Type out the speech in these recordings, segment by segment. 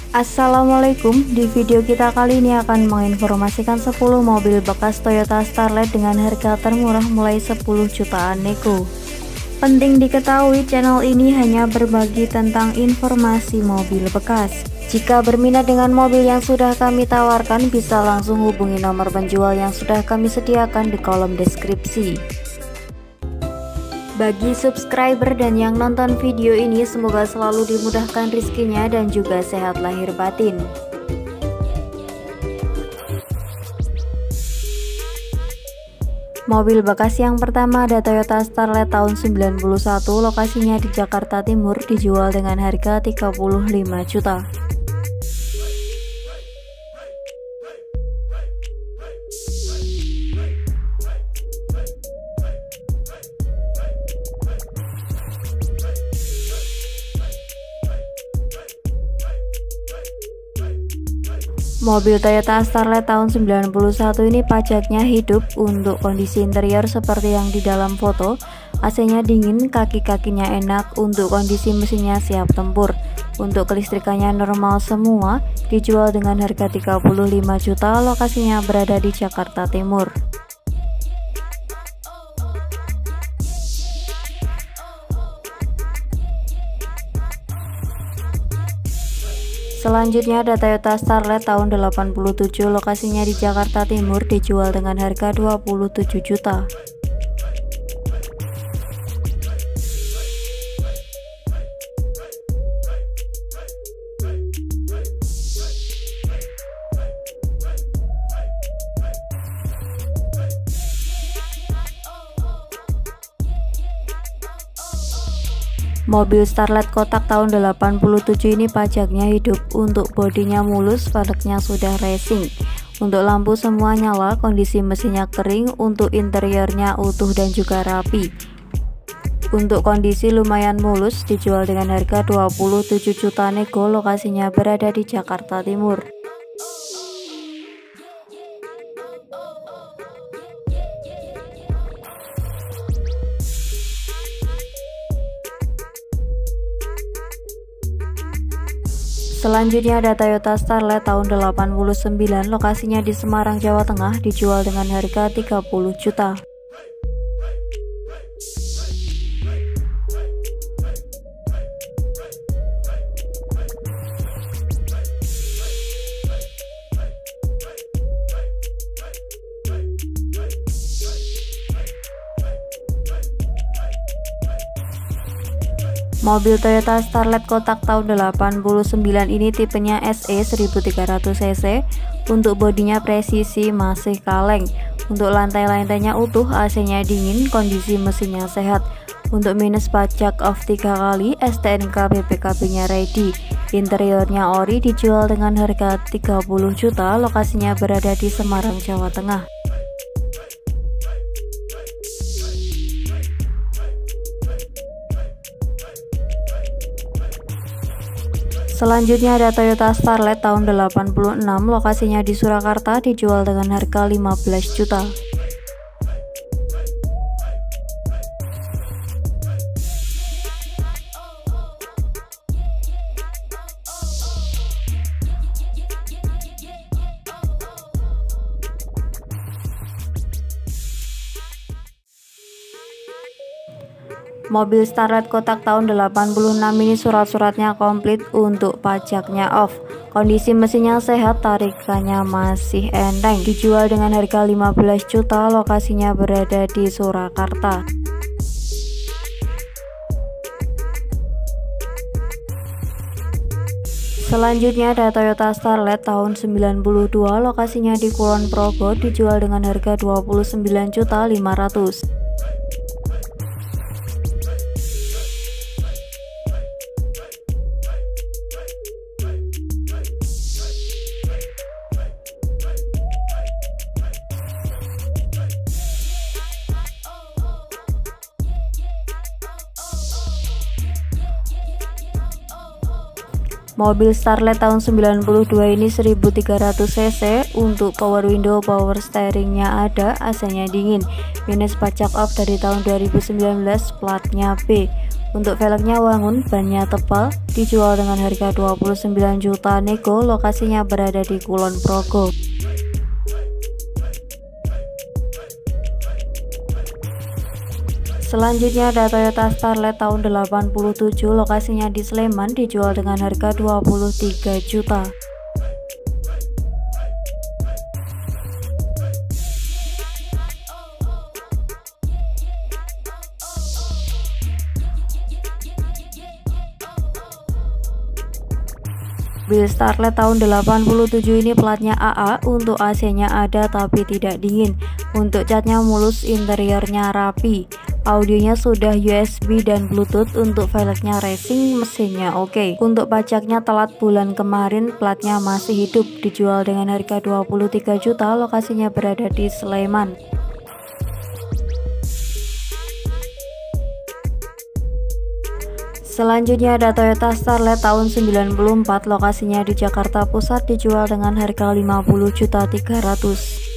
Assalamualaikum, di video kita kali ini akan menginformasikan 10 mobil bekas Toyota Starlet dengan harga termurah mulai 10 jutaan nego. Penting diketahui, channel ini hanya berbagi tentang informasi mobil bekas. Jika berminat dengan mobil yang sudah kami tawarkan, bisa langsung hubungi nomor penjual yang sudah kami sediakan di kolom deskripsi. Bagi subscriber dan yang nonton video ini, semoga selalu dimudahkan rezekinya dan juga sehat lahir batin. Mobil bekas yang pertama ada Toyota Starlet tahun 91, lokasinya di Jakarta Timur, dijual dengan harga 35 juta. Mobil Toyota Starlet tahun 91 ini pajaknya hidup. Untuk kondisi interior seperti yang di dalam foto, AC-nya dingin, kaki-kakinya enak, untuk kondisi mesinnya siap tempur. Untuk kelistrikannya normal semua, dijual dengan harga 35 juta, lokasinya berada di Jakarta Timur. Selanjutnya ada Toyota Starlet tahun 87, lokasinya di Jakarta Timur, dijual dengan harga 27 juta. Mobil Starlet kotak tahun 87 ini pajaknya hidup. Untuk bodinya mulus, velgnya sudah racing. Untuk lampu semua nyala, kondisi mesinnya kering. Untuk interiornya utuh dan juga rapi. Untuk kondisi lumayan mulus, dijual dengan harga 27 juta nego, lokasinya berada di Jakarta Timur. Selanjutnya ada Toyota Starlet tahun 89, lokasinya di Semarang, Jawa Tengah, dijual dengan harga 30 juta. Mobil Toyota Starlet kotak tahun 89 ini tipenya SE 1300 cc. Untuk bodinya presisi, masih kaleng. Untuk lantai-lantainya utuh, AC-nya dingin, kondisi mesinnya sehat. Untuk minus pajak off 3 kali, STNK BPKB-nya ready. Interiornya ori, dijual dengan harga 30 juta, lokasinya berada di Semarang, Jawa Tengah. Selanjutnya ada Toyota Starlet tahun 86, lokasinya di Surakarta, dijual dengan harga 15 juta. Mobil Starlet kotak tahun 86 ini surat-suratnya komplit, untuk pajaknya off. Kondisi mesinnya sehat, tarikannya masih enteng. Dijual dengan harga 15 juta, lokasinya berada di Surakarta. Selanjutnya ada Toyota Starlet tahun 92, lokasinya di Kulon Progo, dijual dengan harga 29.500.000. Mobil Starlet tahun 92 ini 1300 cc. Untuk power window, power steeringnya ada, AC-nya dingin, minus pajak off dari tahun 2019, platnya B. Untuk velgnya wangun, bannya tebal, dijual dengan harga 29 juta nego, lokasinya berada di Kulon Progo. Selanjutnya ada Toyota Starlet tahun 87, lokasinya di Sleman, dijual dengan harga 23 juta. Mobil Starlet tahun 87 ini platnya AA, untuk AC-nya ada tapi tidak dingin. Untuk catnya mulus, interiornya rapi. Audionya sudah USB dan Bluetooth. Untuk velgnya racing, mesinnya oke. Untuk pajaknya telat bulan kemarin, platnya masih hidup, dijual dengan harga 23 juta, lokasinya berada di Sleman. Selanjutnya ada Toyota Starlet tahun 94, lokasinya di Jakarta Pusat, dijual dengan harga 50.300.000.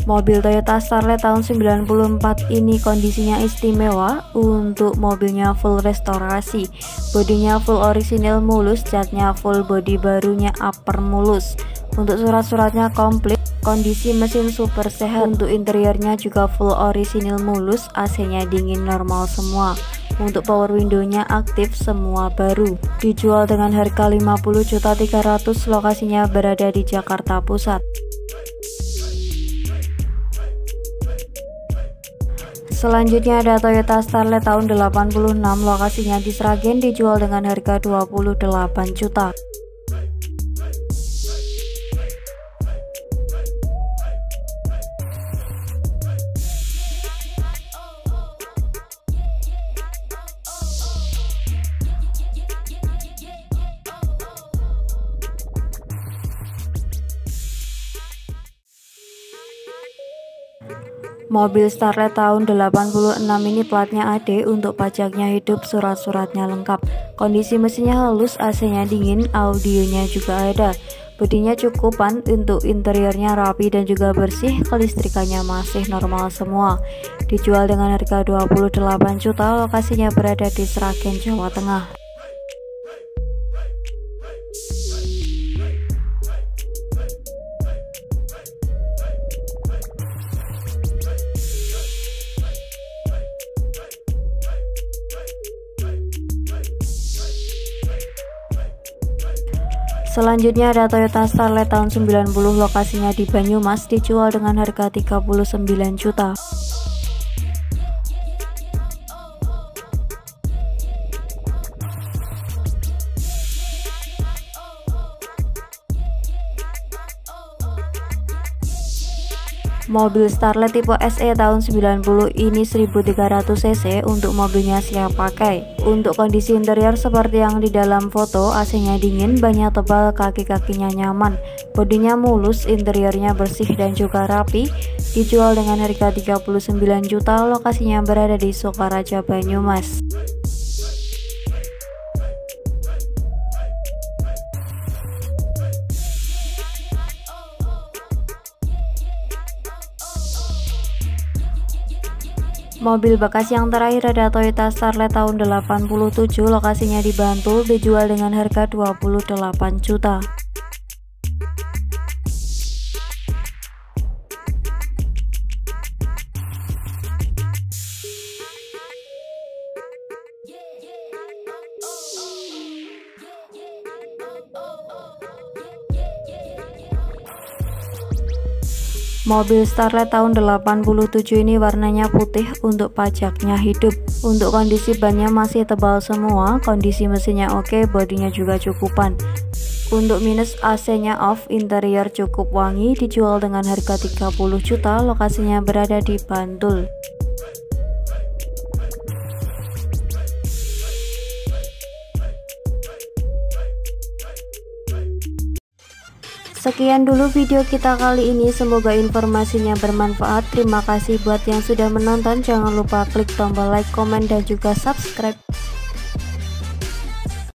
Mobil Toyota Starlet tahun 94 ini kondisinya istimewa. Untuk mobilnya full restorasi, bodinya full orisinil mulus, catnya full, bodi barunya upper mulus. Untuk surat-suratnya komplit, kondisi mesin super sehat. Untuk interiornya juga full orisinil mulus, AC-nya dingin normal semua. Untuk power window-nya aktif, semua baru. Dijual dengan harga 50.300.000, lokasinya berada di Jakarta Pusat. Selanjutnya ada Toyota Starlet tahun 86, lokasinya di Sragen, dijual dengan harga 28 juta. Mobil Starlet tahun 86 ini platnya AD, untuk pajaknya hidup, surat-suratnya lengkap. Kondisi mesinnya halus, AC-nya dingin, audionya juga ada. Bodinya cukupan, untuk interiornya rapi dan juga bersih, kelistrikannya masih normal semua. Dijual dengan harga 28 juta, lokasinya berada di Sragen, Jawa Tengah. Selanjutnya ada Toyota Starlet tahun 90, lokasinya di Banyumas, dijual dengan harga 39 juta. Mobil Starlet tipe SE tahun 90 ini 1300 cc, untuk mobilnya siap pakai. Untuk kondisi interior seperti yang di dalam foto, AC-nya dingin, bannya tebal, kaki-kakinya nyaman, bodinya mulus, interiornya bersih dan juga rapi. Dijual dengan harga 39 juta, lokasinya berada di Sokaraja, Banyumas. Mobil bekas yang terakhir ada Toyota Starlet tahun 87, lokasinya di Bantul, dijual dengan harga 28 juta. Mobil Starlet tahun 87 ini warnanya putih, untuk pajaknya hidup. Untuk kondisi bannya masih tebal semua, kondisi mesinnya oke, bodinya juga cukupan. Untuk minus, AC-nya off, interior cukup wangi, dijual dengan harga 30 juta, lokasinya berada di Bantul. Sekian dulu video kita kali ini, semoga informasinya bermanfaat. Terima kasih buat yang sudah menonton, jangan lupa klik tombol like, komen, dan juga subscribe.